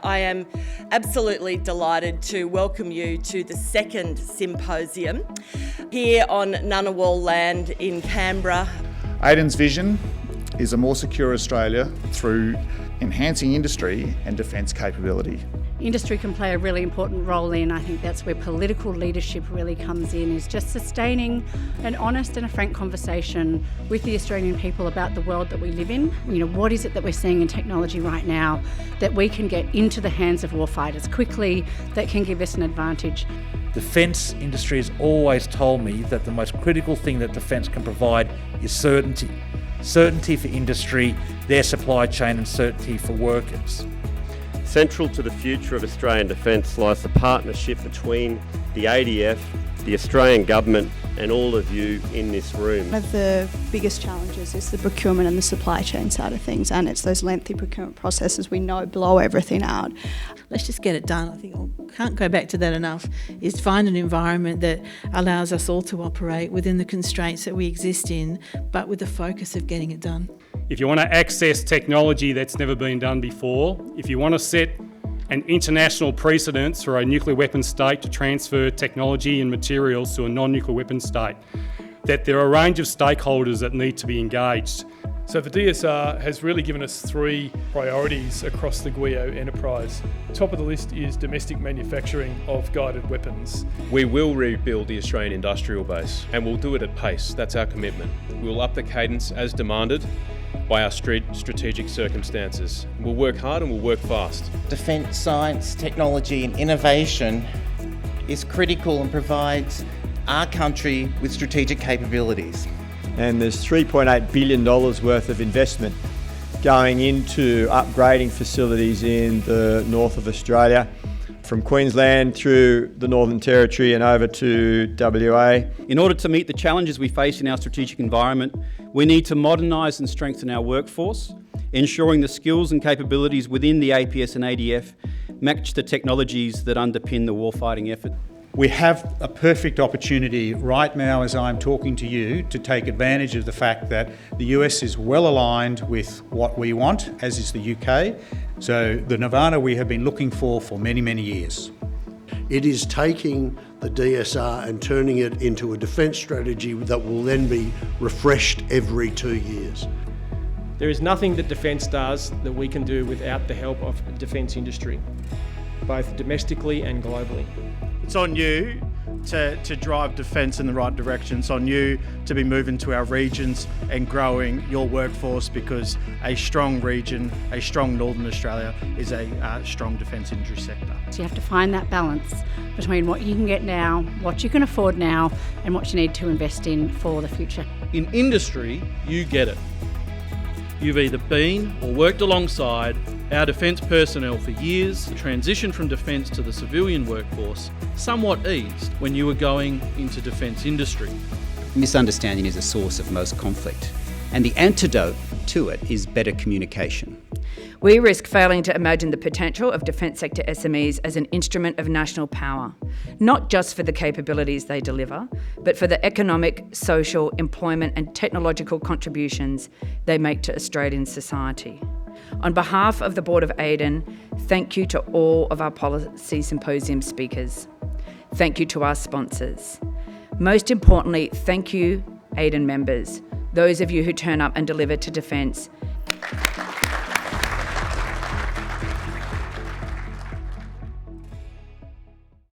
I am absolutely delighted to welcome you to the second symposium here on Ngunnawal land in Canberra. AIDN's vision is a more secure Australia through enhancing industry and defence capability. Industry can play a really important role in. I think that's where political leadership really comes in, is just sustaining an honest and a frank conversation with the Australian people about the world that we live in. What is it that we're seeing in technology right now that we can get into the hands of warfighters quickly that can give us an advantage? Defence industry has always told me that the most critical thing that defence can provide is certainty. Certainty for industry, their supply chain, and certainty for workers. Central to the future of Australian defence lies the partnership between the ADF, the Australian Government and all of you in this room. One of the biggest challenges is the procurement and the supply chain side of things, and it's those lengthy procurement processes we know blow everything out. Let's just get it done. I think I can't go back to that enough, is find an environment that allows us all to operate within the constraints that we exist in, but with the focus of getting it done. If you want to access technology that's never been done before, if you want to set an international precedent for a nuclear weapon state to transfer technology and materials to a non-nuclear weapon state, that there are a range of stakeholders that need to be engaged. So the DSR has really given us three priorities across the GWEO enterprise. Top of the list is domestic manufacturing of guided weapons. We will rebuild the Australian industrial base, and we'll do it at pace. That's our commitment. We'll up the cadence as demanded by our strategic circumstances. We'll work hard and we'll work fast. Defence science, technology and innovation is critical and provides our country with strategic capabilities. And there's $3.8 billion worth of investment going into upgrading facilities in the north of Australia, from Queensland through the Northern Territory and over to WA. In order to meet the challenges we face in our strategic environment, we need to modernise and strengthen our workforce, ensuring the skills and capabilities within the APS and ADF match the technologies that underpin the warfighting effort. We have a perfect opportunity right now as I'm talking to you to take advantage of the fact that the US is well aligned with what we want, as is the UK. So the Nirvana we have been looking for many, many years. It is taking the DSR and turning it into a defence strategy that will then be refreshed every 2 years. There is nothing that defence does that we can do without the help of the defence industry, both domestically and globally. It's on you to drive defence in the right direction. It's on you to be moving to our regions and growing your workforce, because a strong region, a strong Northern Australia is a strong defence industry sector. So you have to find that balance between what you can get now, what you can afford now, and what you need to invest in for the future. In industry, you get it. You've either been or worked alongside our defence personnel for years. The transition from defence to the civilian workforce somewhat eased when you were going into defence industry. Misunderstanding is a source of most conflict, and the antidote to it is better communication. We risk failing to imagine the potential of defence sector SMEs as an instrument of national power, not just for the capabilities they deliver, but for the economic, social, employment and technological contributions they make to Australian society. On behalf of the Board of AIDN, thank you to all of our Policy Symposium speakers. Thank you to our sponsors. Most importantly, thank you, AIDN members, those of you who turn up and deliver to defence.